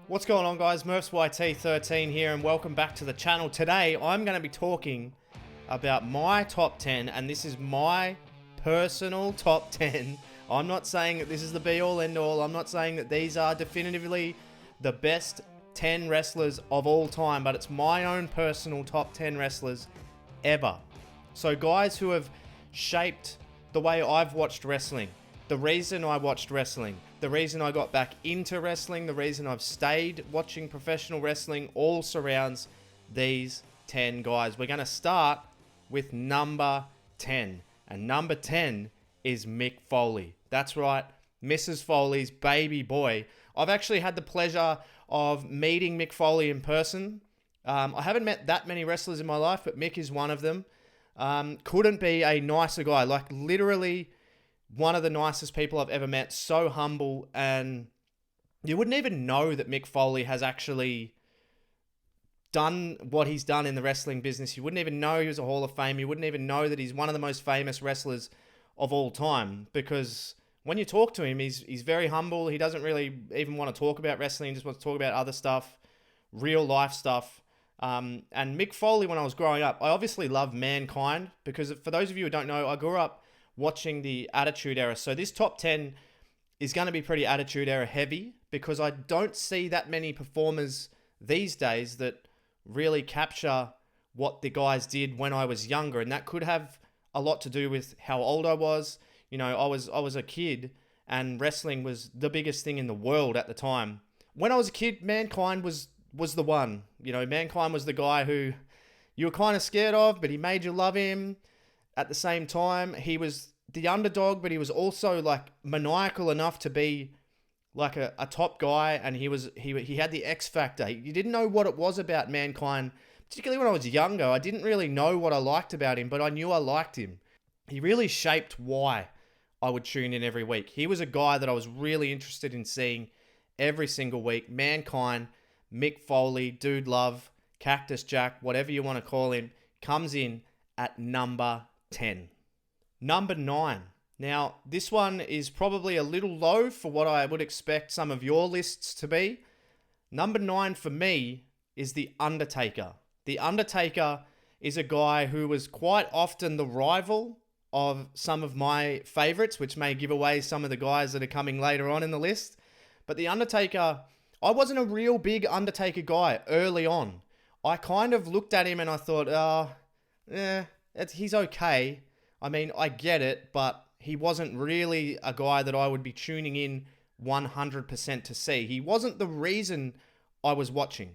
What's going on, guys? Murphs YT13 here, and welcome back to the channel. Today I'm going to be talking about my top 10, and this is my personal top 10. I'm not saying that this is the be-all end-all. I'm not saying that these are definitively the best 10 wrestlers of all time, but it's my own personal top 10 wrestlers ever. So guys who have shaped the way I've watched wrestling, the reason I watched wrestling, the reason I got back into wrestling, the reason I've stayed watching professional wrestling, all surrounds these 10 guys. We're going to start with number 10. And number 10 is Mick Foley. That's right, Mrs. Foley's baby boy. I've actually had the pleasure of meeting Mick Foley in person. I haven't met that many wrestlers in my life, but Mick is one of them. Couldn't be a nicer guy. Like, literally one of the nicest people I've ever met. So humble, and you wouldn't even know that Mick Foley has actually done what he's done in the wrestling business. You wouldn't even know he was a Hall of Fame. You wouldn't even know that he's one of the most famous wrestlers of all time, because when you talk to him, he's very humble. He doesn't really even want to talk about wrestling. He just wants to talk about other stuff, real life stuff. And Mick Foley, when I was growing up, I obviously loved Mankind, because for those of you who don't know, I grew up watching the Attitude Era. So this top 10 is going to be pretty Attitude Era heavy, because I don't see that many performers these days that really capture what the guys did when I was younger. And that could have a lot to do with how old I was. You know, I was a kid, and wrestling was the biggest thing in the world at the time. When I was a kid, Mankind was the one. You know, Mankind was the guy who you were kind of scared of, but he made you love him. At the same time, he was the underdog, but he was also like maniacal enough to be like a top guy, and he had the X factor. You didn't know what it was about Mankind, particularly when I was younger. I didn't really know what I liked about him, but I knew I liked him. He really shaped why I would tune in every week. He was a guy that I was really interested in seeing every single week. Mankind, Mick Foley, Dude Love, Cactus Jack, whatever you want to call him, comes in at number 10. Number 9. Now, this one is probably a little low for what I would expect some of your lists to be. Number 9 for me is The Undertaker. The Undertaker is a guy who was quite often the rival of some of my favorites, which may give away some of the guys that are coming later on in the list. But The Undertaker, I wasn't a real big Undertaker guy early on. I kind of looked at him and I thought, he's okay. I mean, I get it, but he wasn't really a guy that I would be tuning in 100% to see. He wasn't the reason I was watching,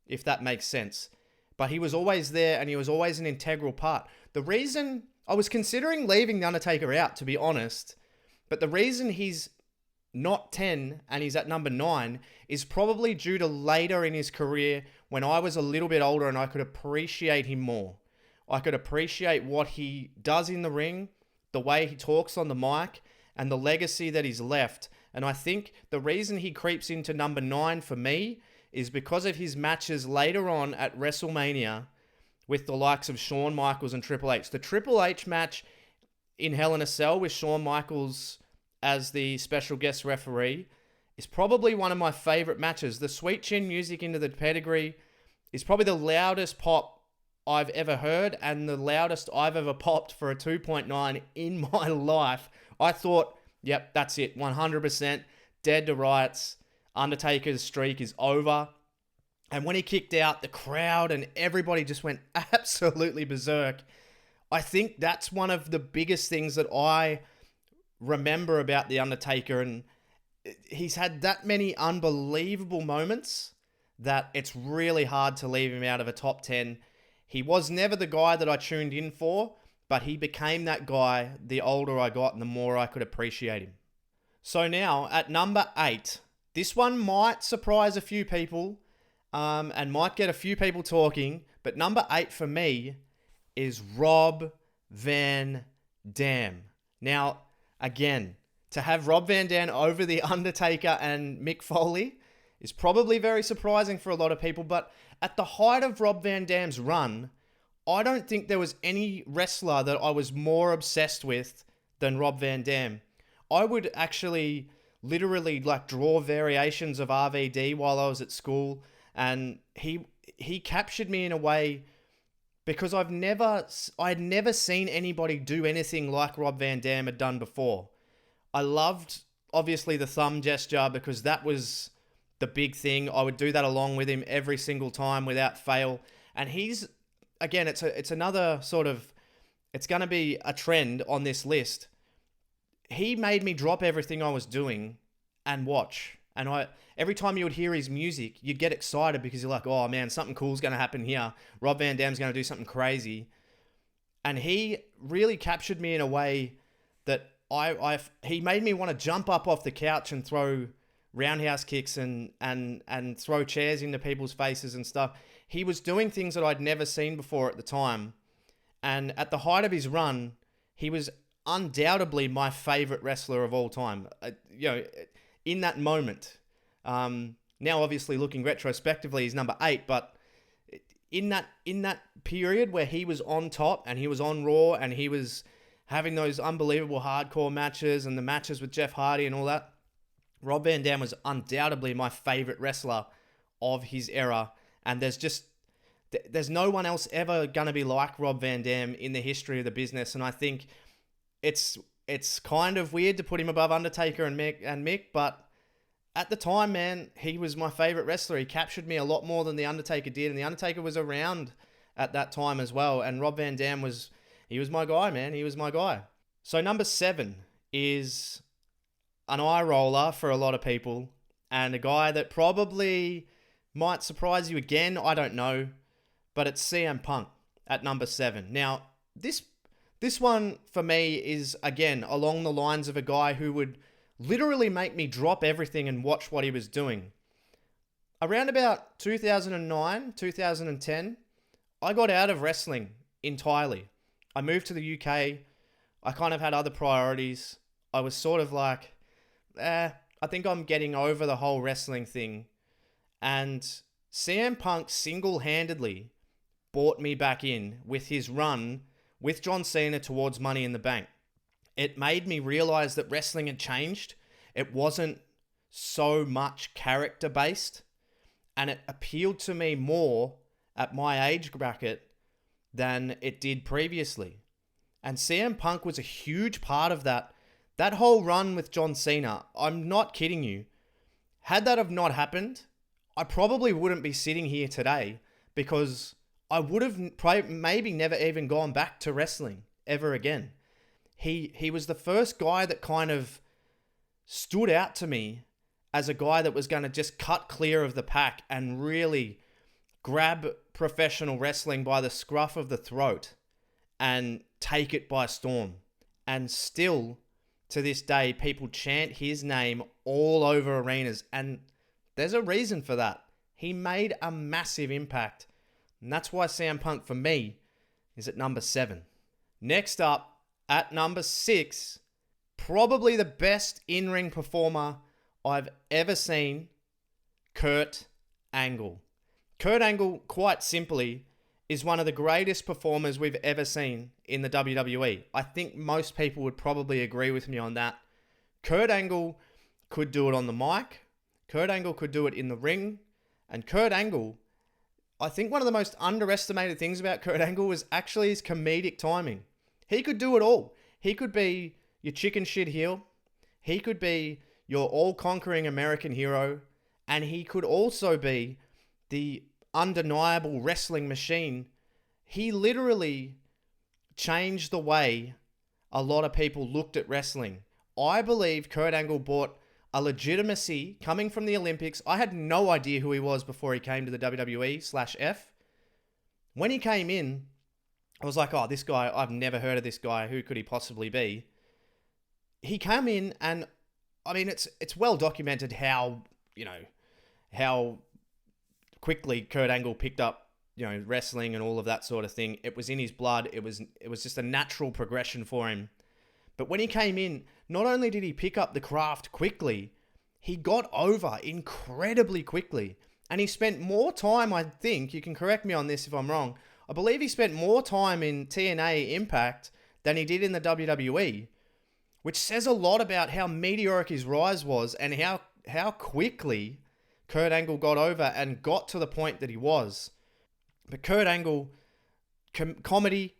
if that makes sense. But he was always there, and he was always an integral part. The reason I was considering leaving The Undertaker out, to be honest, but the reason he's not 10 and he's at number 9 is probably due to later in his career, when I was a little bit older and I could appreciate him more. I could appreciate what he does in the ring, the way he talks on the mic, and the legacy that he's left. And I think the reason he creeps into number 9 for me is because of his matches later on at WrestleMania with the likes of Shawn Michaels and Triple H. The Triple H match in Hell in a Cell with Shawn Michaels as the special guest referee is probably one of my favorite matches. The Sweet Chin music into the pedigree is probably the loudest pop I've ever heard, and the loudest I've ever popped for a 2.9 in my life. I thought, yep, that's it, 100%, dead to rights. Undertaker's streak is over. And when he kicked out, the crowd and everybody just went absolutely berserk. I think that's one of the biggest things that I remember about The Undertaker, and he's had that many unbelievable moments that it's really hard to leave him out of a top 10. He was never the guy that I tuned in for, but he became that guy the older I got and the more I could appreciate him. So now, at number 8, this one might surprise a few people and might get a few people talking, but number 8 for me is Rob Van Dam. Now, again, to have Rob Van Dam over The Undertaker and Mick Foley is probably very surprising for a lot of people, but at the height of Rob Van Dam's run, I don't think there was any wrestler that I was more obsessed with than Rob Van Dam. I would actually literally like draw variations of RVD while I was at school. And he captured me in a way because I'd never seen anybody do anything like Rob Van Dam had done before. I loved, obviously, the thumb gesture because that was the big thing. I would do that along with him every single time without fail. And he's, again, it's another sort of, it's going to be a trend on this list. He made me drop everything I was doing and watch. And every time you would hear his music, you'd get excited because you're like, oh man, something cool's going to happen here. Rob Van Dam's going to do something crazy. And he really captured me in a way that he made me want to jump up off the couch and throw roundhouse kicks and throw chairs into people's faces and stuff. He was doing things that I'd never seen before at the time. And at the height of his run, he was undoubtedly my favorite wrestler of all time. In that moment. Now, obviously, looking retrospectively, he's number 8, but in that period where he was on top and he was on Raw and he was having those unbelievable hardcore matches and the matches with Jeff Hardy and all that, Rob Van Dam was undoubtedly my favorite wrestler of his era. And there's no one else ever going to be like Rob Van Dam in the history of the business. And I think it's kind of weird to put him above Undertaker and Mick, but at the time, man, he was my favorite wrestler. He captured me a lot more than the Undertaker did, and the Undertaker was around at that time as well. And Rob Van Dam was my guy, man. He was my guy. So number 7 is an eye roller for a lot of people, and a guy that probably might surprise you again. I don't know, but it's CM Punk at number 7. Now, this one for me is, again, along the lines of a guy who would literally make me drop everything and watch what he was doing. Around about 2009, 2010, I got out of wrestling entirely. I moved to the UK. I kind of had other priorities. I was sort of like, I think I'm getting over the whole wrestling thing. And CM Punk single-handedly brought me back in with his run with John Cena towards Money in the Bank. It made me realize that wrestling had changed. It wasn't so much character-based, and it appealed to me more at my age bracket than it did previously. And CM Punk was a huge part of that. That whole run with John Cena, I'm not kidding you. Had that have not happened, I probably wouldn't be sitting here today because I would have maybe never even gone back to wrestling ever again. He was the first guy that kind of stood out to me as a guy that was going to just cut clear of the pack and really grab professional wrestling by the scruff of the throat and take it by storm. And still, to this day, people chant his name all over arenas. And there's a reason for that. He made a massive impact. And that's why CM Punk, for me, is at number 7. Next up, at number 6, probably the best in-ring performer I've ever seen, Kurt Angle. Kurt Angle, quite simply, is one of the greatest performers we've ever seen in the WWE. I think most people would probably agree with me on that. Kurt Angle could do it on the mic. Kurt Angle could do it in the ring. And Kurt Angle, I think one of the most underestimated things about Kurt Angle was actually his comedic timing. He could do it all. He could be your chicken shit heel. He could be your all-conquering American hero. And he could also be the undeniable wrestling machine. He literally changed the way a lot of people looked at wrestling. I believe Kurt Angle brought a legitimacy coming from the Olympics. I had no idea who he was before he came to the WWE/F. When he came in, I was like, oh, this guy, I've never heard of this guy. Who could he possibly be? He came in and, I mean, it's well documented how quickly Kurt Angle picked up, wrestling and all of that sort of thing. It was in his blood. It was just a natural progression for him. But when he came in, not only did he pick up the craft quickly, he got over incredibly quickly. And he spent more time, I think, you can correct me on this if I'm wrong, I believe he spent more time in TNA Impact than he did in the WWE, which says a lot about how meteoric his rise was and how quickly Kurt Angle got over and got to the point that he was. But Kurt Angle, comedy,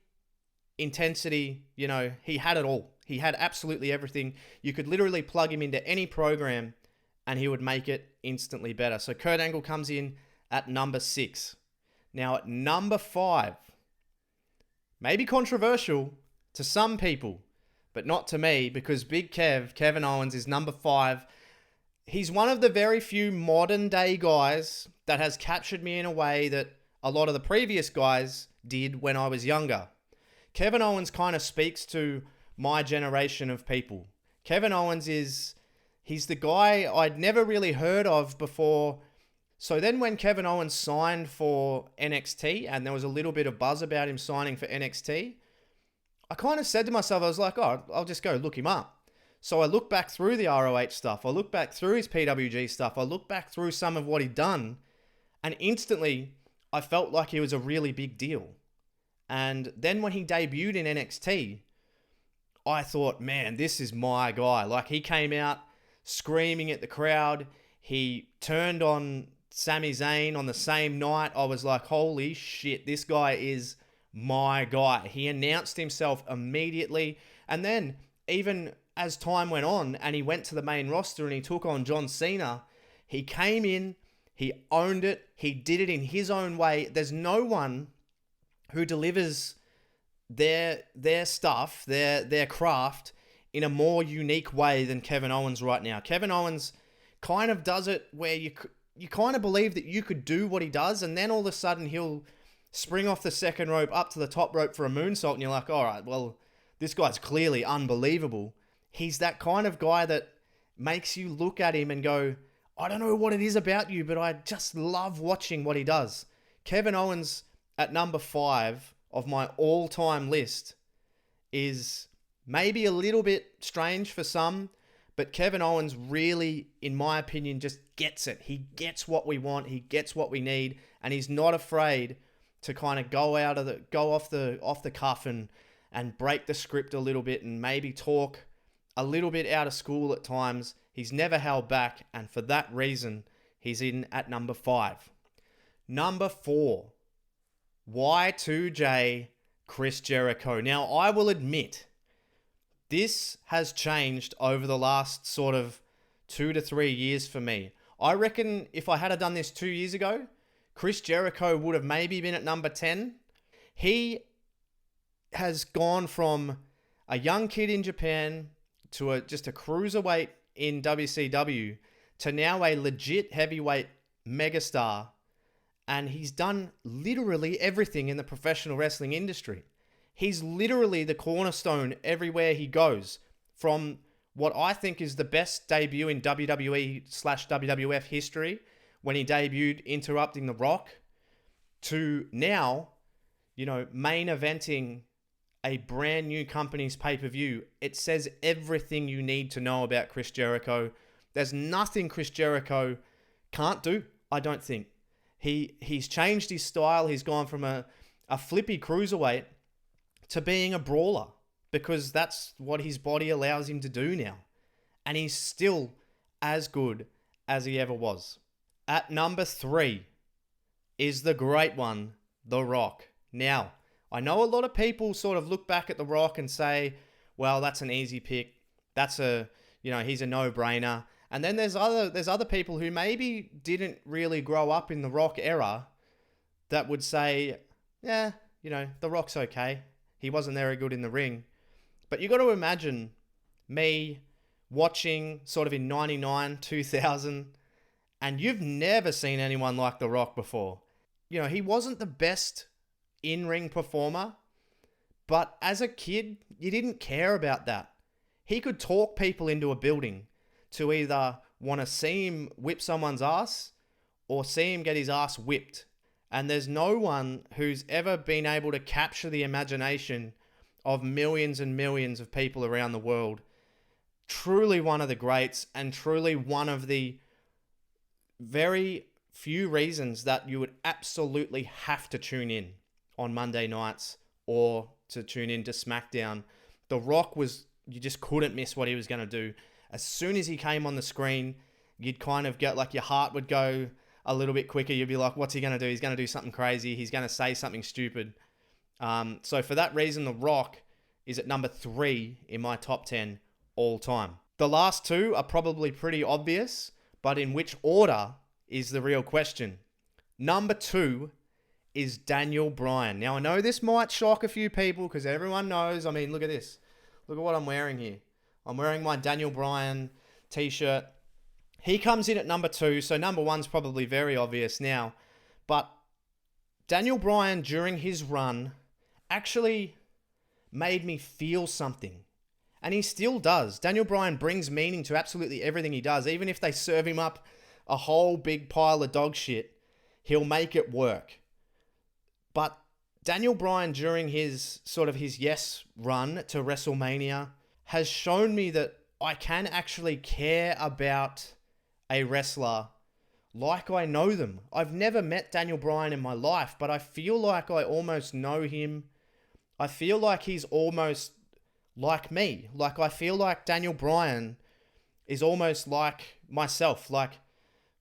intensity, he had it all. He had absolutely everything. You could literally plug him into any program and he would make it instantly better. So Kurt Angle comes in at number 6. Now at number 5, maybe controversial to some people, but not to me, because Big Kevin Owens, is number 5. He's one of the very few modern day guys that has captured me in a way that a lot of the previous guys did when I was younger. Kevin Owens kind of speaks to my generation of people. Kevin Owens he's the guy I'd never really heard of before. So then when Kevin Owens signed for NXT and there was a little bit of buzz about him signing for NXT, I kind of said to myself, I was like, oh, I'll just go look him up. So I looked back through the ROH stuff. I looked back through his PWG stuff. I looked back through some of what he'd done. And instantly, I felt like he was a really big deal. And then when he debuted in NXT, I thought, man, this is my guy. Like, he came out screaming at the crowd. He turned on Sami Zayn on the same night. I was like, holy shit, this guy is my guy. He announced himself immediately. And then, even as time went on and he went to the main roster and he took on John Cena, he came in, he owned it, he did it in his own way. There's no one who delivers their stuff, their craft in a more unique way than Kevin Owens right now. Kevin Owens kind of does it where you kind of believe that you could do what he does, and then all of a sudden he'll spring off the second rope up to the top rope for a moonsault, and you're like, all right, well, this guy's clearly unbelievable. He's that kind of guy that makes you look at him and go, I don't know what it is about you, but I just love watching what he does. Kevin Owens at number 5 of my all-time list is maybe a little bit strange for some, but Kevin Owens really, in my opinion, just gets it. He gets what we want, he gets what we need, and he's not afraid to kind of go off the cuff and break the script a little bit and maybe talk a little bit out of school at times. He's never held back, and for that reason, he's in at number 5. Number 4, Y2J Chris Jericho. Now, I will admit, this has changed over the last sort of 2 to 3 years for me. I reckon if I had done this 2 years ago, Chris Jericho would have maybe been at number 10. He has gone from a young kid in Japan to just a cruiserweight in WCW to now a legit heavyweight megastar. And he's done literally everything in the professional wrestling industry. He's literally the cornerstone everywhere he goes. From what I think is the best debut in WWE/WWF history, when he debuted interrupting The Rock, to now, main eventing a brand new company's pay-per-view. It says everything you need to know about Chris Jericho. There's nothing Chris Jericho can't do, I don't think. He's changed his style. He's gone from a flippy cruiserweight to being a brawler, because that's what his body allows him to do now. And he's still as good as he ever was. At number 3 is the great one, The Rock. Now, I know a lot of people sort of look back at The Rock and say, well, that's an easy pick. He's a no-brainer. And then there's other people who maybe didn't really grow up in the Rock era that would say, yeah, The Rock's okay. He wasn't very good in the ring. But you got to imagine me watching sort of in 99, 2000, and you've never seen anyone like The Rock before. He wasn't the best in-ring performer, but as a kid, you didn't care about that. He could talk people into a building to either want to see him whip someone's ass or see him get his ass whipped. And there's no one who's ever been able to capture the imagination of millions and millions of people around the world. Truly one of the greats, and truly one of the very few reasons that you would absolutely have to tune in on Monday nights or to tune in to SmackDown. The Rock was you just couldn't miss what he was going to do. As soon as he came on the screen, you'd kind of get like your heart would go a little bit quicker. You'd be like, what's he going to do? He's going to do something crazy. He's going to say something stupid. So for that reason, The Rock is at number 3 in my top 10 all time. The last two are probably pretty obvious, but in which order is the real question. Number 2 is Daniel Bryan. Now, I know this might shock a few people because everyone knows. I mean, look at this. Look at what I'm wearing here. I'm wearing my Daniel Bryan t-shirt. He comes in at number 2, so number 1's probably very obvious now. But Daniel Bryan, during his run, actually made me feel something. And he still does. Daniel Bryan brings meaning to absolutely everything he does. Even if they serve him up a whole big pile of dog shit, he'll make it work. But Daniel Bryan, during his yes run to WrestleMania, has shown me that I can actually care about a wrestler like I know them. I've never met Daniel Bryan in my life, but I feel like I almost know him. I feel like he's almost like me. Like, I feel like Daniel Bryan is almost like myself. Like,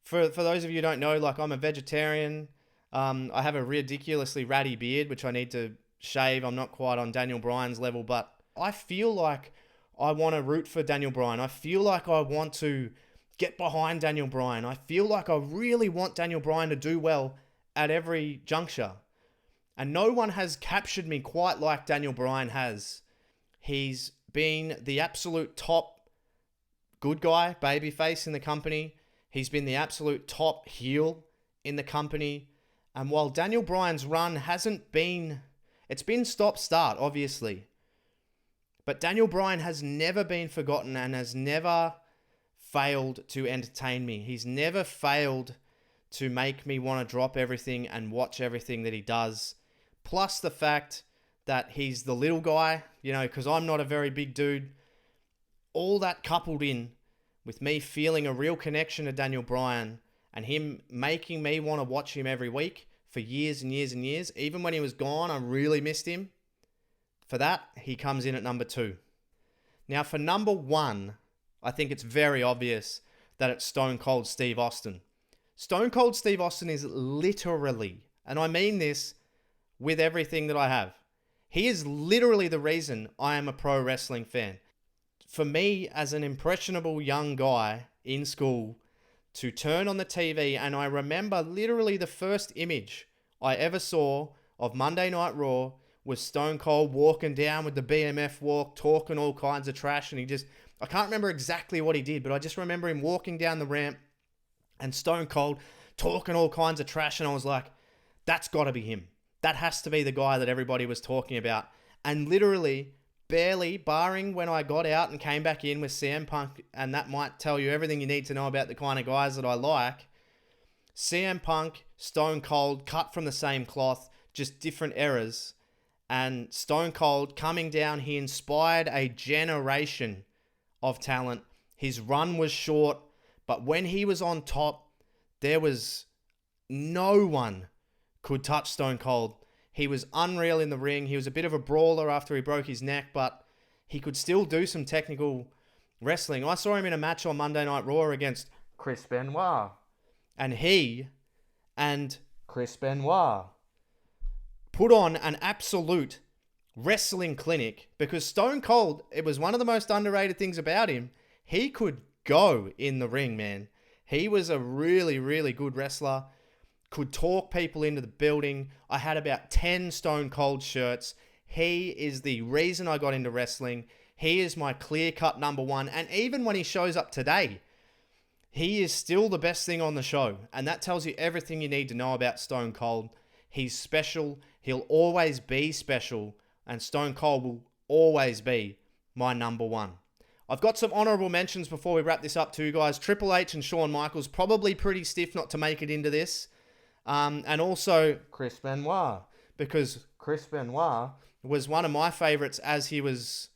for those of you who don't know, like, I'm a vegetarian. I have a ridiculously ratty beard, which I need to shave. I'm not quite on Daniel Bryan's level, but I feel like I want to root for Daniel Bryan. I feel like I want to get behind Daniel Bryan. I feel like I really want Daniel Bryan to do well at every juncture. And no one has captured me quite like Daniel Bryan has. He's been the absolute top good guy, babyface in the company. He's been the absolute top heel in the company. And while Daniel Bryan's run hasn't been... It's been stop-start, obviously. But Daniel Bryan has never been forgotten and has never failed to entertain me. He's never failed to make me want to drop everything and watch everything that he does. Plus the fact that he's the little guy, because I'm not a very big dude. All that coupled in with me feeling a real connection to Daniel Bryan and him making me want to watch him every week for years and years and years. Even when he was gone, I really missed him. For that, he comes in at number 2. Now, for number 1, I think it's very obvious that it's Stone Cold Steve Austin. Stone Cold Steve Austin is literally, and I mean this with everything that I have, he is literally the reason I am a pro wrestling fan. For me, as an impressionable young guy in school, to turn on the TV, and I remember literally the first image I ever saw of Monday Night Raw was Stone Cold walking down with the BMF walk, talking all kinds of trash, and I can't remember exactly what he did, but I just remember him walking down the ramp and Stone Cold talking all kinds of trash, and I was like, that's got to be him. That has to be the guy that everybody was talking about. And literally, barely, barring when I got out and came back in with CM Punk, and that might tell you everything you need to know about the kind of guys that I like, CM Punk, Stone Cold, cut from the same cloth, just different eras. And Stone Cold coming down, he inspired a generation of talent. His run was short, but when he was on top, there was no one could touch Stone Cold. He was unreal in the ring. He was a bit of a brawler after he broke his neck, but he could still do some technical wrestling. I saw him in a match on Monday Night Raw against Chris Benoit. And he and Chris Benoit put on an absolute wrestling clinic because Stone Cold, it was one of the most underrated things about him. He could go in the ring, man. He was a really, really good wrestler. Could talk people into the building. I had about 10 Stone Cold shirts. He is the reason I got into wrestling. He is my clear-cut number 1. And even when he shows up today, he is still the best thing on the show. And that tells you everything you need to know about Stone Cold. He's special. He'll always be special. And Stone Cold will always be my number 1. I've got some honorable mentions before we wrap this up too, guys. Triple H and Shawn Michaels, probably pretty stiff not to make it into this. And also Chris Benoit, because Chris Benoit was one of my favorites as he was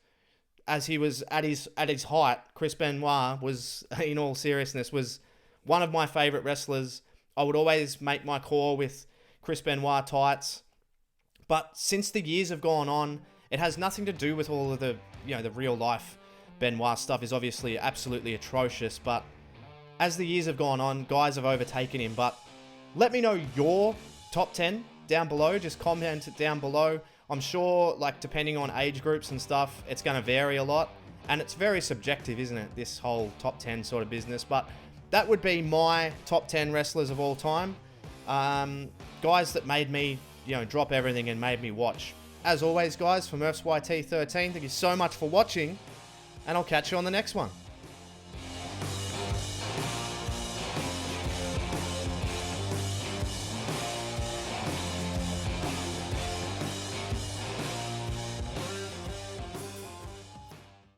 at his height. Chris Benoit was, in all seriousness, was one of my favorite wrestlers. I would always make my call with Chris Benoit tights. But since the years have gone on, it has nothing to do with all of the the real life Benoit stuff is obviously absolutely atrocious, but as the years have gone on, guys have overtaken him. But let me know your top 10 down below. Just comment it down below. I'm sure, like, depending on age groups and stuff, it's going to vary a lot. And it's very subjective, isn't it? This whole top 10 sort of business. But that would be my top 10 wrestlers of all time. Guys that made me, drop everything and made me watch. As always, guys, from FYT13, thank you so much for watching. And I'll catch you on the next one.